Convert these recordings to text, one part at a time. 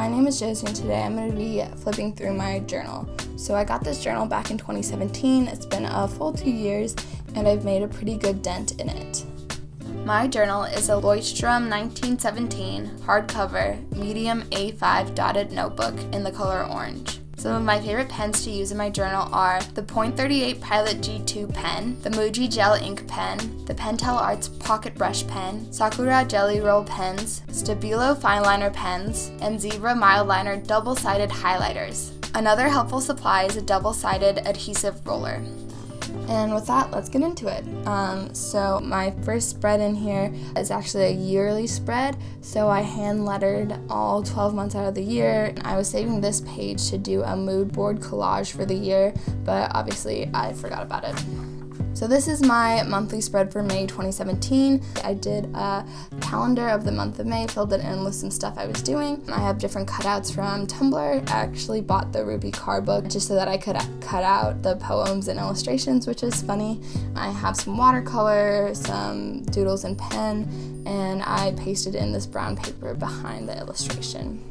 My name is Josie and today I'm going to be flipping through my journal. So I got this journal back in 2017. It's been a full 2 years and I've made a pretty good dent in it. My journal is a Leuchtturm 1917 hardcover medium A5 dotted notebook in the color orange. Some of my favorite pens to use in my journal are the .38 Pilot G2 pen, the Muji Gel ink pen, the Pentel Arts Pocket Brush pen, Sakura Jelly Roll pens, Stabilo fineliner pens, and Zebra Mildliner double-sided highlighters. Another helpful supply is a double-sided adhesive roller. And with that, let's get into it. So my first spread in here is actually a yearly spread. So I hand lettered all 12 months out of the year. I was saving this page to do a mood board collage for the year, but obviously I forgot about it. So this is my monthly spread for May 2017. I did a calendar of the month of May, filled it in with some stuff I was doing. I have different cutouts from Tumblr. I actually bought the Ruby card book just so that I could cut out the poems and illustrations, which is funny. I have some watercolor, some doodles and pen, and I pasted in this brown paper behind the illustration.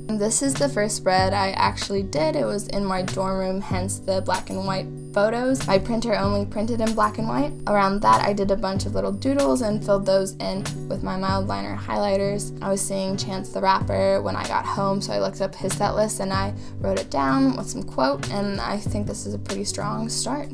This is the first spread I actually did. It was in my dorm room, hence the black and white photos. My printer only printed in black and white. Around that, I did a bunch of little doodles and filled those in with my Mildliner highlighters. I was seeing Chance the Rapper when I got home, so I looked up his set list and I wrote it down with some quote, and I think this is a pretty strong start.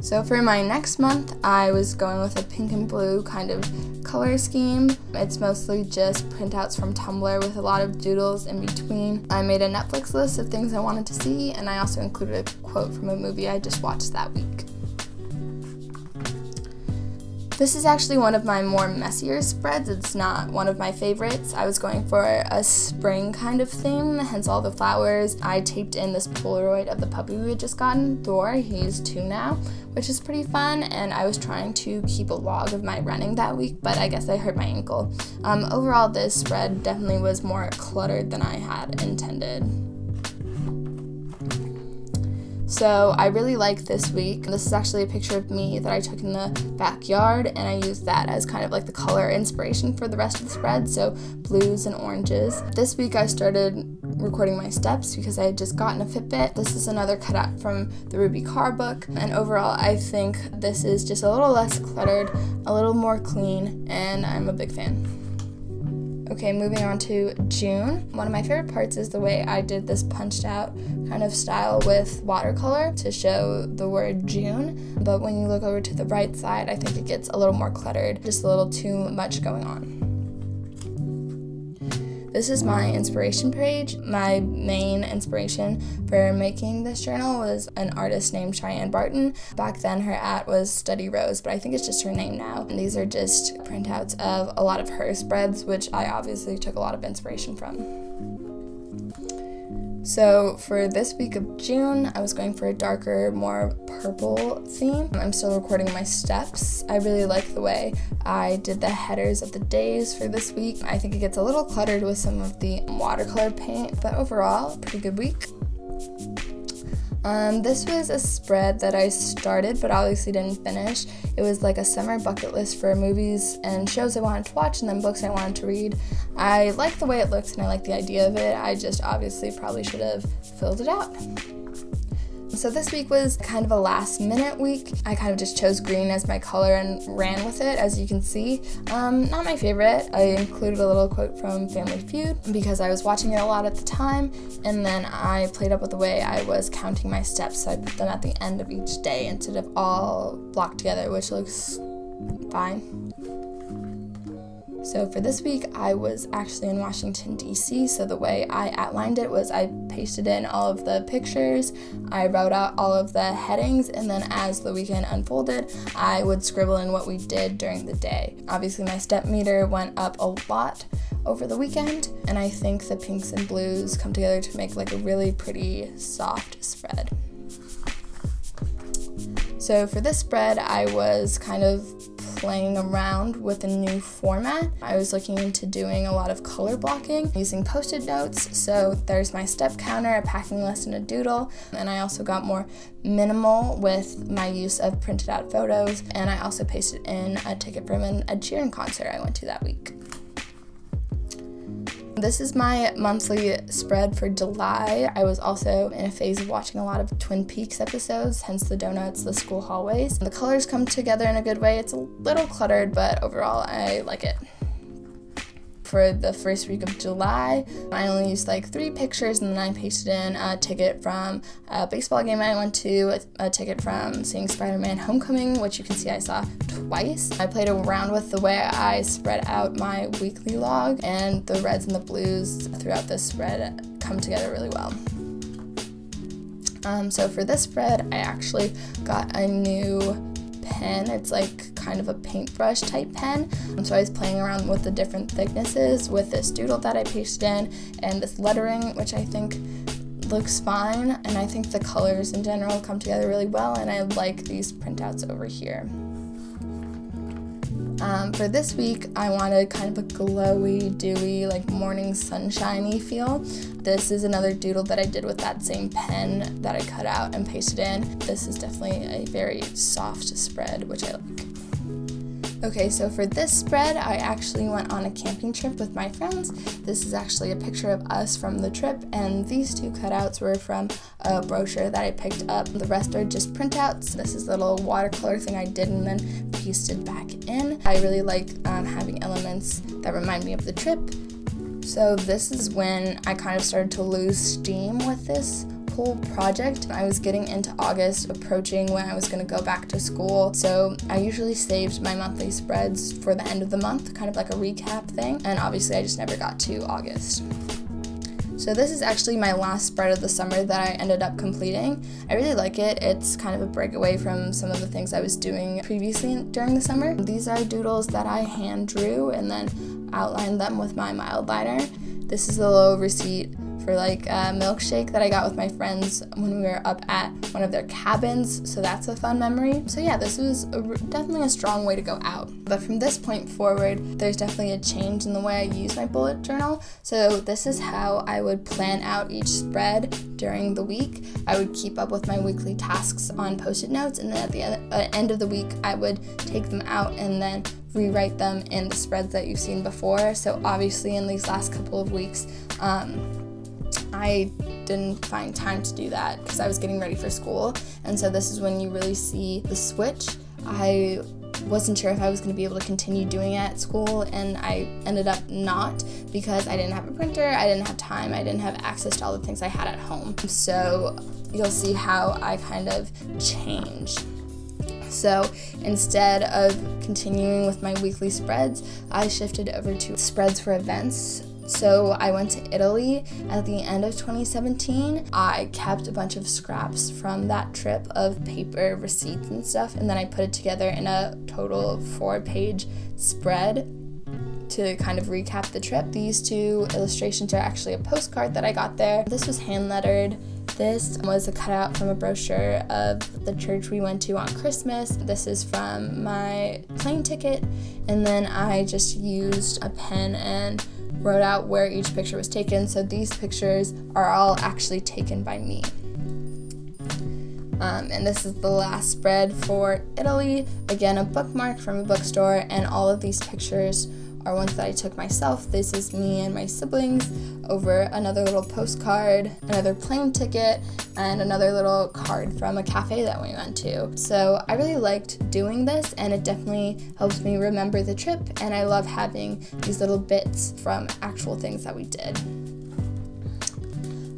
So for my next month, I was going with a pink and blue kind of color scheme. It's mostly just printouts from Tumblr with a lot of doodles in between. I made a Netflix list of things I wanted to see, and I also included a quote from a movie I just watched that week. This is actually one of my more messier spreads. It's not one of my favorites. I was going for a spring kind of theme, hence all the flowers. I taped in this Polaroid of the puppy we had just gotten, Thor. He's 2 now, which is pretty fun, and I was trying to keep a log of my running that week, but I guess I hurt my ankle. Overall, this spread definitely was more cluttered than I had intended. So I really like this week. This is actually a picture of me that I took in the backyard, and I used that as kind of like the color inspiration for the rest of the spread, so blues and oranges. This week I started recording my steps because I had just gotten a Fitbit. This is another cutout from the Ruby card book, and overall I think this is just a little less cluttered, a little more clean, and I'm a big fan. Okay, moving on to June. One of my favorite parts is the way I did this punched out kind of style with watercolor to show the word June, but when you look over to the right side, I think it gets a little more cluttered, just a little too much going on. This is my inspiration page. My main inspiration for making this journal was an artist named Cheyenne Barton. Back then her @ was Study Rose, but I think it's just her name now. And these are just printouts of a lot of her spreads, which I obviously took a lot of inspiration from. So for this week of June, I was going for a darker, more purple theme. I'm still recording my steps. I really like the way I did the headers of the days for this week. I think it gets a little cluttered with some of the watercolor paint, but overall, pretty good week. This was a spread that I started but obviously didn't finish. It was like a summer bucket list for movies and shows I wanted to watch and then books I wanted to read. I like the way it looks and I like the idea of it. I just obviously probably should have filled it out. So this week was kind of a last minute week. I kind of just chose green as my color and ran with it, as you can see. Not my favorite. I included a little quote from Family Feud because I was watching it a lot at the time, and then I played up with the way I was counting my steps, so I put them at the end of each day instead of all blocked together, which looks fine. So for this week, I was actually in Washington, D.C., so the way I outlined it was I pasted in all of the pictures, I wrote out all of the headings, and then as the weekend unfolded, I would scribble in what we did during the day. Obviously, my step meter went up a lot over the weekend, and I think the pinks and blues come together to make like a really pretty soft spread. So for this spread, I was kind of playing around with a new format. I was looking into doing a lot of color blocking using post-it notes. So there's my step counter, a packing list, and a doodle. And I also got more minimal with my use of printed out photos. And I also pasted in a ticket from an Ed Sheeran concert I went to that week. This is my monthly spread for July. I was also in a phase of watching a lot of Twin Peaks episodes, hence the donuts, the school hallways. The colors come together in a good way. It's a little cluttered, but overall I like it. For the first week of July, I only used like 3 pictures, and then I pasted in a ticket from a baseball game I went to, a ticket from seeing Spider-Man Homecoming, which you can see I saw twice. I played around with the way I spread out my weekly log, and the reds and the blues throughout this spread come together really well. So for this spread, I actually got a new pen. It's like kind of a paintbrush type pen. So I was playing around with the different thicknesses with this doodle that I pasted in and this lettering, which I think looks fine, and I think the colors in general come together really well, and I like these printouts over here. For this week, I wanted kind of a glowy, dewy, like morning sunshiny feel. This is another doodle that I did with that same pen that I cut out and pasted in. This is definitely a very soft spread, which I like. Okay, so for this spread, I actually went on a camping trip with my friends. This is actually a picture of us from the trip, and these 2 cutouts were from a brochure that I picked up. The rest are just printouts. This is the little watercolor thing I did and then pasted back in. I really like having elements that remind me of the trip. So this is when I kind of started to lose steam with this whole project. I was getting into August, approaching when I was going to go back to school, so I usually saved my monthly spreads for the end of the month, kind of like a recap thing, and obviously I just never got to August. So this is actually my last spread of the summer that I ended up completing. I really like it. It's kind of a breakaway from some of the things I was doing previously during the summer. These are doodles that I hand drew and then outlined them with my mild liner. This is a little receipt for like a milkshake that I got with my friends when we were up at one of their cabins, so that's a fun memory. So yeah, this was definitely a strong way to go out. But from this point forward, there's definitely a change in the way I use my bullet journal. So this is how I would plan out each spread during the week. I would keep up with my weekly tasks on Post-it notes, and then at the end of the week, I would take them out and then rewrite them in the spreads that you've seen before. So obviously in these last couple of weeks, I didn't find time to do that because I was getting ready for school, and so this is when you really see the switch. I wasn't sure if I was going to be able to continue doing it at school, and I ended up not because I didn't have a printer, I didn't have time, I didn't have access to all the things I had at home. So you'll see how I kind of changed. So instead of continuing with my weekly spreads, I shifted over to spreads for events. So I went to Italy at the end of 2017. I kept a bunch of scraps from that trip of paper, receipts and stuff, and then I put it together in a total 4-page spread to kind of recap the trip. These 2 illustrations are actually a postcard that I got there. This was hand lettered. This was a cutout from a brochure of the church we went to on Christmas. This is from my plane ticket, and then I just used a pen and wrote out where each picture was taken. So these pictures are all actually taken by me. And this is the last spread for Italy. Again, a bookmark from a bookstore, and all of these pictures are ones that I took myself. This is me and my siblings over another little postcard, another plane ticket, and another little card from a cafe that we went to. So I really liked doing this, and it definitely helps me remember the trip, and I love having these little bits from actual things that we did.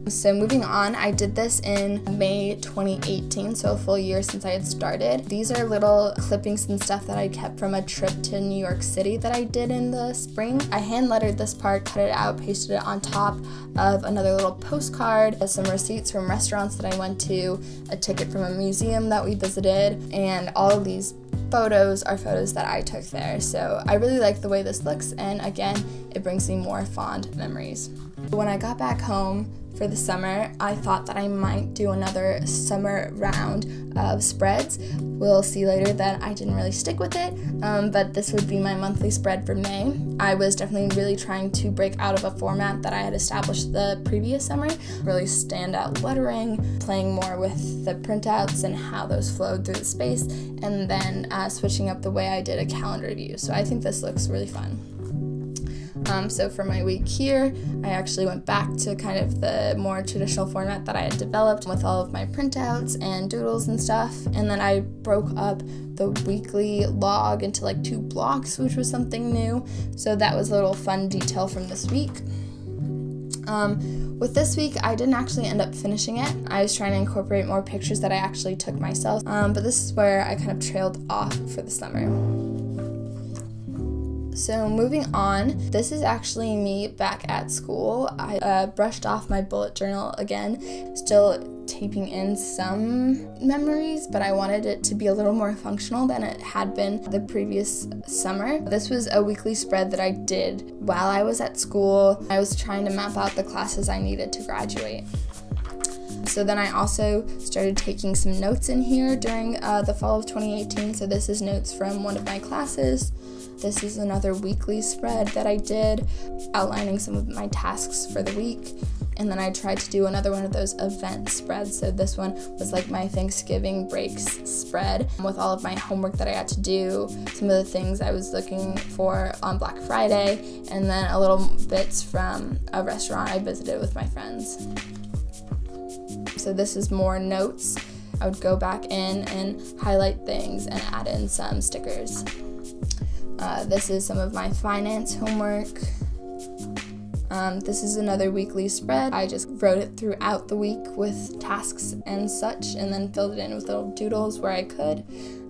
So moving on, I did this in May 2018, so a full year since I had started. These are little clippings and stuff that I kept from a trip to New York City that I did in the spring. I hand lettered this part, cut it out, pasted it on top of another little postcard, some receipts from restaurants that I went to, a ticket from a museum that we visited, and all of these photos are photos that I took there. So I really like the way this looks, and again, it brings me more fond memories. When I got back home for the summer, I thought that I might do another summer round of spreads. We'll see later that I didn't really stick with it, but this would be my monthly spread for May. I was definitely really trying to break out of a format that I had established the previous summer, really stand out lettering, playing more with the printouts and how those flowed through the space, and then switching up the way I did a calendar view. So I think this looks really fun. So for my week here, I actually went back to kind of the more traditional format that I had developed with all of my printouts and doodles and stuff. And then I broke up the weekly log into like 2 blocks, which was something new. So that was a little fun detail from this week. With this week, I didn't actually end up finishing it. I was trying to incorporate more pictures that I actually took myself, but this is where I kind of trailed off for the summer. So moving on, this is actually me back at school. I brushed off my bullet journal again, still taping in some memories, but I wanted it to be a little more functional than it had been the previous summer. This was a weekly spread that I did while I was at school. I was trying to map out the classes I needed to graduate. So then I also started taking some notes in here during the fall of 2018. So this is notes from one of my classes. This is another weekly spread that I did, outlining some of my tasks for the week. And then I tried to do another one of those event spreads. So this one was like my Thanksgiving breaks spread with all of my homework that I had to do, some of the things I was looking for on Black Friday, and then a little bits from a restaurant I visited with my friends. So this is more notes. I would go back in and highlight things and add in some stickers. This is some of my finance homework. This is another weekly spread. I just wrote it throughout the week with tasks and such, and then filled it in with little doodles where I could.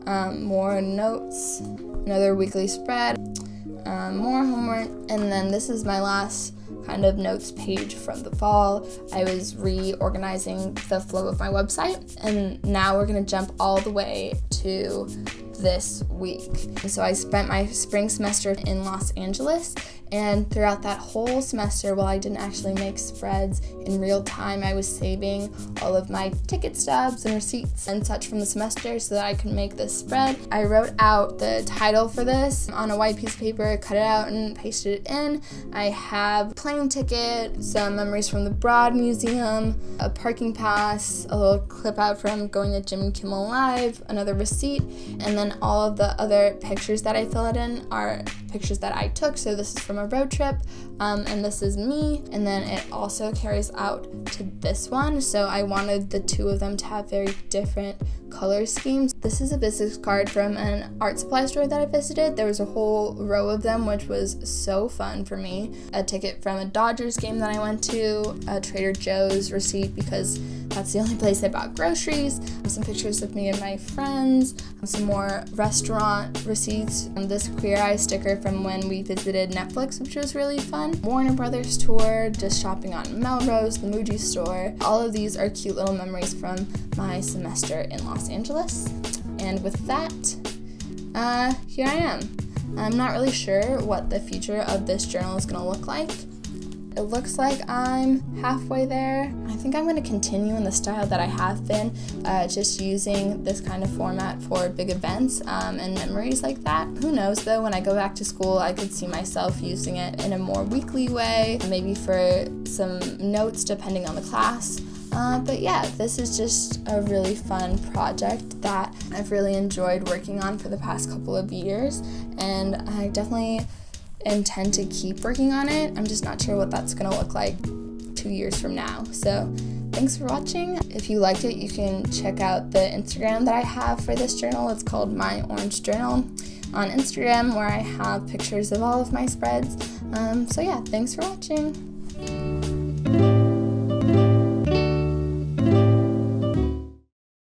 More notes, another weekly spread, more homework, and then this is my last kind of notes page from the fall. I was reorganizing the flow of my website, and now we're gonna jump all the way to this week. So I spent my spring semester in Los Angeles, and throughout that whole semester, while I didn't actually make spreads in real time, I was saving all of my ticket stubs and receipts and such from the semester so that I could make this spread. I wrote out the title for this on a white piece of paper, cut it out and pasted it in. I have plane ticket, some memories from the Broad Museum, a parking pass, a little clip out from going to Jimmy Kimmel Live, another receipt, and then all of the other pictures that I filled in are pictures that I took. So this is from a road trip, and this is me, and then it also carries out to this one. So I wanted the two of them to have very different color schemes. This is a business card from an art supply store that I visited. There was a whole row of them, which was so fun for me. A ticket from a Dodgers game that I went to, a Trader Joe's receipt because that's the only place I bought groceries, some pictures of me and my friends, some more restaurant receipts, and this Queer Eye sticker from when we visited Netflix, which was really fun. Warner Brothers tour, just shopping on Melrose, the Muji store. All of these are cute little memories from my semester in Los Angeles. And with that, here I am. I'm not really sure what the future of this journal is gonna look like. It looks like I'm halfway there. I think I'm going to continue in the style that I have been, just using this kind of format for big events and memories like that. Who knows though, when I go back to school, I could see myself using it in a more weekly way, maybe for some notes depending on the class. But yeah, this is just a really fun project that I've really enjoyed working on for the past couple of years, and I definitely intend to keep working on it. I'm just not sure what that's gonna look like 2 years from now. So thanks for watching. If you liked it, you can check out the Instagram that I have for this journal. It's called My Orange Journal on Instagram, where I have pictures of all of my spreads. So yeah, thanks for watching.